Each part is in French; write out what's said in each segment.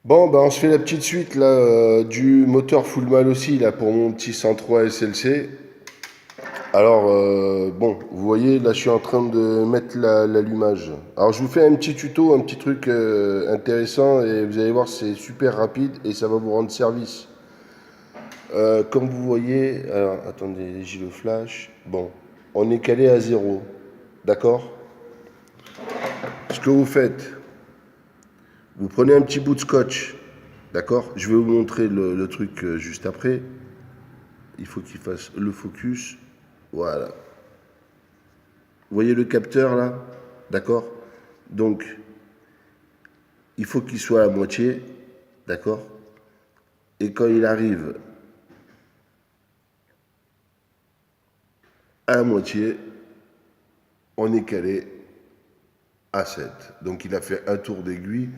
Bon, ben on se fait la petite suite là du moteur full mal aussi là pour mon petit 103 SLC. Alors bon, vous voyez là je suis en train de mettre l'allumage. Alors je vous fais un petit tuto, un petit truc intéressant et vous allez voir c'est super rapide et ça va vous rendre service. Comme vous voyez, alors attendez, j'ai le flash. Bon, on est calé à zéro, d'accord? Ce que vous faites, vous prenez un petit bout de scotch, d'accord? Je vais vous montrer le truc juste après. Il faut qu'il fasse le focus. Voilà. Vous voyez le capteur là? D'accord? Donc, il faut qu'il soit à moitié. D'accord? Et quand il arrive à moitié, on est calé à 7. Donc, il a fait un tour d'aiguille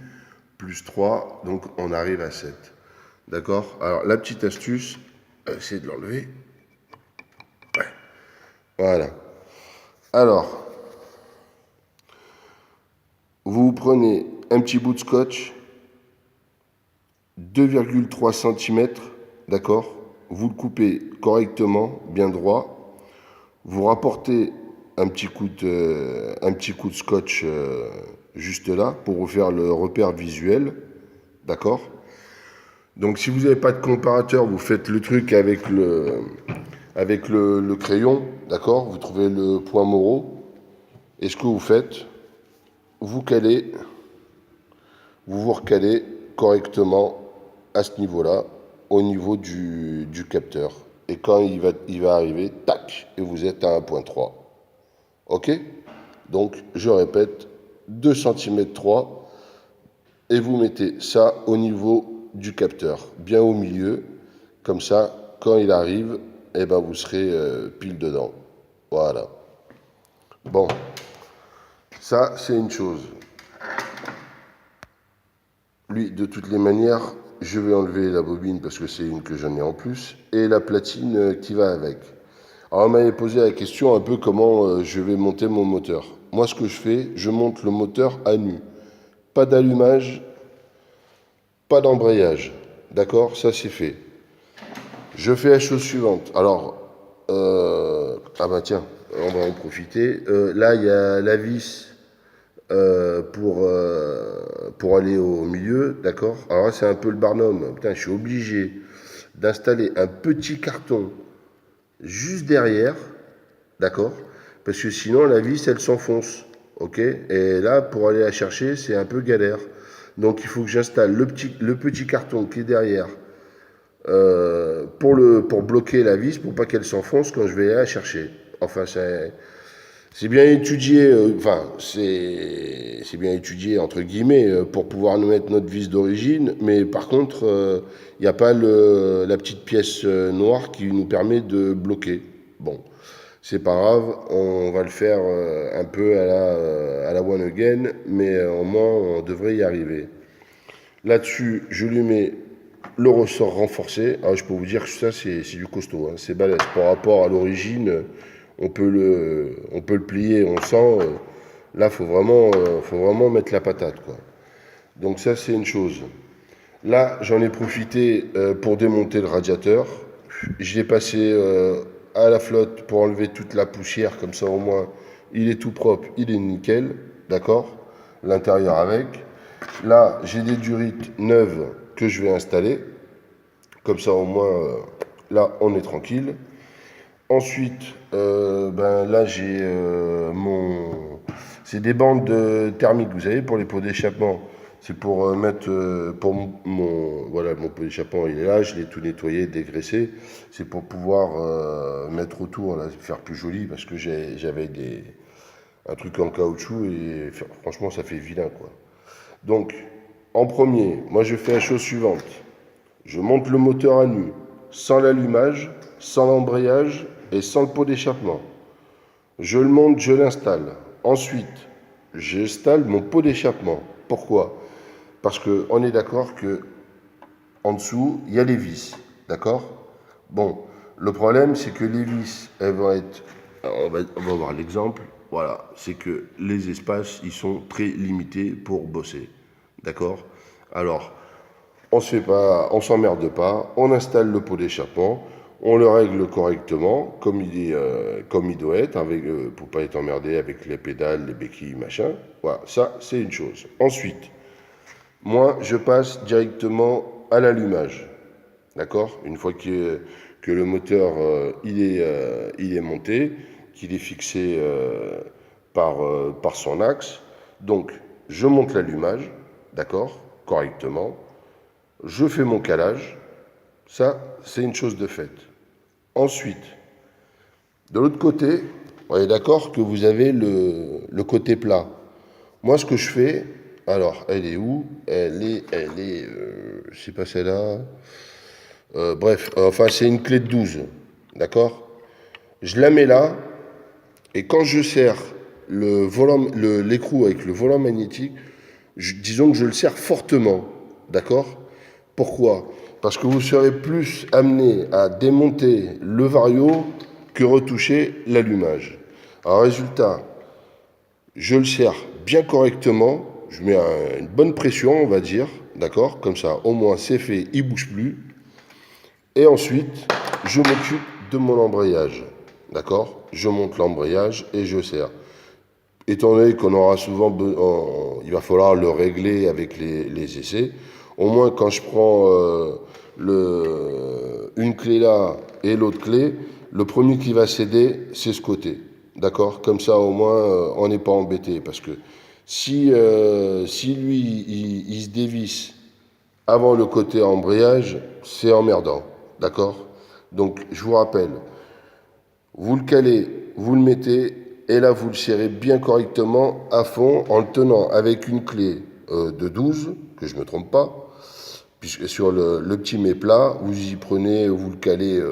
plus 3. Donc, on arrive à 7. D'accord? Alors, la petite astuce, c'est de l'enlever. Ouais. Voilà. Alors, vous prenez un petit bout de scotch, 2,3 cm, d'accord? Vous le coupez correctement, bien droit. Vous rapportez un petit coup de scotch juste là pour vous faire le repère visuel, d'accord? Donc si vous n'avez pas de comparateur, vous faites le truc avec le crayon, d'accord? Vous trouvez le point Moreau. Et ce que vous faites, vous calez, vous vous recalez correctement à ce niveau-là, au niveau du capteur. Et quand il va arriver, tac, et vous êtes à 1,3. OK? Donc, je répète, 2 cm 3, et vous mettez ça au niveau du capteur, bien au milieu. Comme ça, quand il arrive, eh ben, vous serez pile dedans. Voilà. Bon, ça, c'est une chose. Lui, de toutes les manières, je vais enlever la bobine parce que c'est une que j'en ai en plus, et la platine qui va avec. Alors, on m'avait posé la question un peu comment je vais monter mon moteur. Moi, ce que je fais, je monte le moteur à nu. Pas d'allumage, pas d'embrayage. D'accord? Ça, c'est fait. Je fais la chose suivante. Alors, ah bah tiens, on va en profiter. Là, il y a la vis pour aller au milieu, d'accord? Alors là, c'est un peu le barnum. Putain, je suis obligé d'installer un petit carton juste derrière, d'accord? Parce que sinon, la vis, elle s'enfonce, ok? Et là, pour aller la chercher, c'est un peu galère. Donc, il faut que j'installe le petit carton qui est derrière pour bloquer la vis, pour pas qu'elle s'enfonce quand je vais la chercher. Enfin, c'est bien étudié, c'est bien étudié entre guillemets pour pouvoir nous mettre notre vis d'origine, mais par contre, il n'y a pas la petite pièce noire qui nous permet de bloquer. Bon, c'est pas grave, on va le faire un peu à la one again, mais au moins on devrait y arriver. Là-dessus, je lui mets le ressort renforcé. Alors, je peux vous dire que ça, c'est du costaud, hein, c'est balèze. Par rapport à l'origine, on peut le plier, on sent. Là, faut vraiment mettre la patate, quoi. Donc ça, c'est une chose. Là, j'en ai profité pour démonter le radiateur. Je l'ai passé à la flotte pour enlever toute la poussière, comme ça au moins, il est tout propre, il est nickel, d'accord? L'intérieur avec. Là, j'ai des durites neuves que je vais installer. Comme ça, au moins, là, on est tranquille. Ensuite, ben là, j'ai c'est des bandes thermiques, vous savez, pour les pots d'échappement. C'est pour mettre. Pour voilà, mon pot d'échappement, il est là, je l'ai tout nettoyé, dégraissé. C'est pour pouvoir mettre autour, là, faire plus joli, parce que j'avais un truc en caoutchouc et franchement, ça fait vilain, quoi. Donc, en premier, moi je fais la chose suivante. Je monte le moteur à nu, sans l'allumage, sans l'embrayage et sans le pot d'échappement. Je le monte, je l'installe. Ensuite, j'installe mon pot d'échappement. Pourquoi? Parce qu'on est d'accord que en dessous, il y a les vis. D'accord? Bon, le problème, c'est que les vis, elles vont être. On va voir l'exemple. Voilà, c'est que les espaces, ils sont très limités pour bosser. D'accord? Alors, On se fait pas, on s'emmerde pas, on installe le pot d'échappement, on le règle correctement, comme il doit être, pour pas être emmerdé avec les pédales, les béquilles, machin. Voilà, ça c'est une chose. Ensuite, moi je passe directement à l'allumage. D'accord? Une fois que le moteur il est monté, qu'il est fixé par son axe, donc je monte l'allumage, d'accord? Correctement. Je fais mon calage. Ça, c'est une chose de faite. Ensuite, de l'autre côté, on est d'accord que vous avez le côté plat. Moi, ce que je fais, alors, elle est où? Je sais pas celle-là. Bref, enfin, c'est une clé de 12, d'accord? Je la mets là, et quand je serre l'écrou avec le volant magnétique, disons que je le serre fortement, d'accord? Pourquoi? Parce que vous serez plus amené à démonter le vario que retoucher l'allumage. Alors, résultat, je le serre bien correctement, je mets une bonne pression, on va dire, d'accord? Comme ça, au moins, c'est fait, il ne bouge plus. Et ensuite, je m'occupe de mon embrayage, d'accord? Je monte l'embrayage et je serre. Étant donné qu'on aura souvent, il va falloir le régler avec les essais. Au moins, quand je prends une clé là et l'autre clé, le premier qui va céder, c'est ce côté. D'accord? Comme ça, au moins, on n'est pas embêté. Parce que si lui, il se dévisse avant le côté embrayage, c'est emmerdant. D'accord? Donc, je vous rappelle, vous le calez, vous le mettez, et là, vous le serrez bien correctement à fond en le tenant avec une clé de 12, que je ne me trompe pas, puisque sur le petit mets-plat, vous y prenez, vous le calez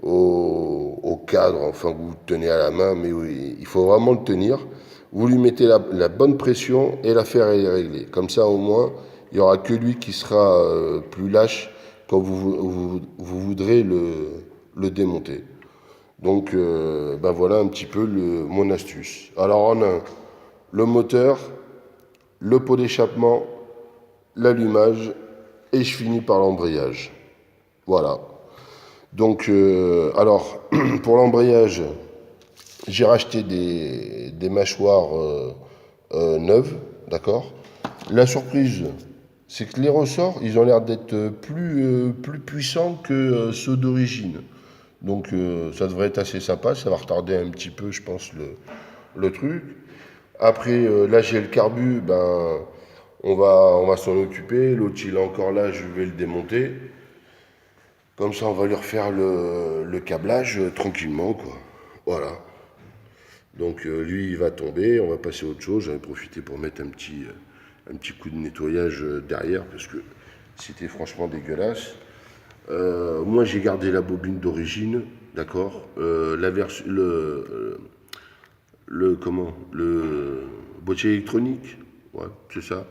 au cadre, enfin, vous le tenez à la main, mais oui, il faut vraiment le tenir. Vous lui mettez la bonne pression et l'affaire est réglée. Comme ça, au moins, il n'y aura que lui qui sera plus lâche quand vous voudrez le démonter. Donc, ben voilà un petit peu mon astuce. Alors, on a le moteur, le pot d'échappement, l'allumage, et je finis par l'embrayage. Voilà. Donc, alors, pour l'embrayage, j'ai racheté des mâchoires neuves, d'accord? La surprise, c'est que les ressorts, ils ont l'air d'être plus puissants que ceux d'origine. Donc ça devrait être assez sympa, ça va retarder un petit peu, je pense, le truc. Après, là j'ai le carbu, ben on va s'en occuper. L'autre il est encore là, je vais le démonter. Comme ça on va lui refaire le câblage tranquillement, quoi. Voilà. Donc lui il va tomber, on va passer à autre chose. J'en ai profité pour mettre un petit coup de nettoyage derrière parce que c'était franchement dégueulasse. Moi, j'ai gardé la bobine d'origine, d'accord. La version, le boîtier électronique, ouais, c'est ça.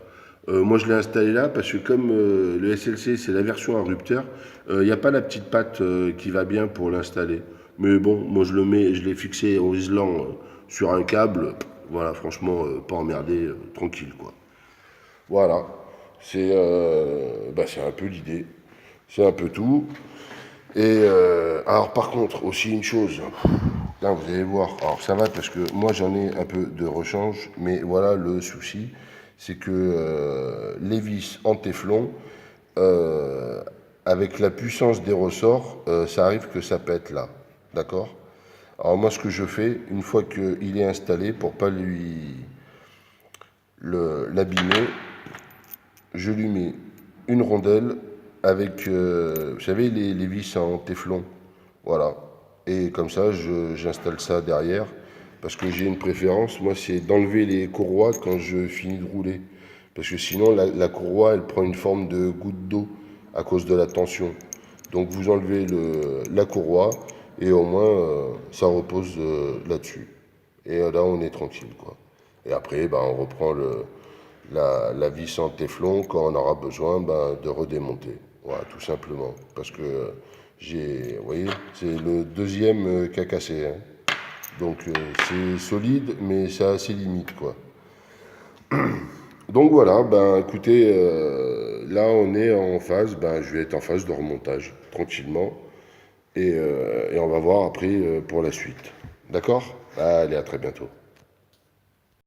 Moi, je l'ai installé là parce que comme le SLC, c'est la version à rupteur, il n'y a pas la petite patte qui va bien pour l'installer. Mais bon, moi, je l'ai fixé en isolant sur un câble. Voilà, franchement, pas emmerdé, tranquille, quoi. Voilà, c'est un peu l'idée. C'est un peu tout. Et alors par contre, aussi une chose, là vous allez voir, alors ça va parce que moi j'en ai un peu de rechange, mais voilà le souci, c'est que les vis en téflon, euh, avec la puissance des ressorts, ça arrive que ça pète là, d'accord? Alors moi ce que je fais, une fois qu'il est installé, pour pas l'abîmer, je lui mets une rondelle avec, vous savez, les vis en téflon. Voilà. Et comme ça, j'installe ça derrière. Parce que j'ai une préférence, moi, c'est d'enlever les courroies quand je finis de rouler. Parce que sinon, la courroie, elle prend une forme de goutte d'eau à cause de la tension. Donc vous enlevez la courroie et au moins, ça repose là-dessus. Et là, on est tranquille, quoi. Et après, ben, on reprend la vis en téflon quand on aura besoin de redémonter. Voilà, tout simplement. Parce que vous voyez, c'est le deuxième qui a cassé, hein. Donc c'est solide, mais ça a ses limites, quoi. Donc voilà, ben écoutez, là on est en phase, ben je vais être en phase de remontage, tranquillement. Et on va voir après pour la suite. D'accord? Allez, à très bientôt.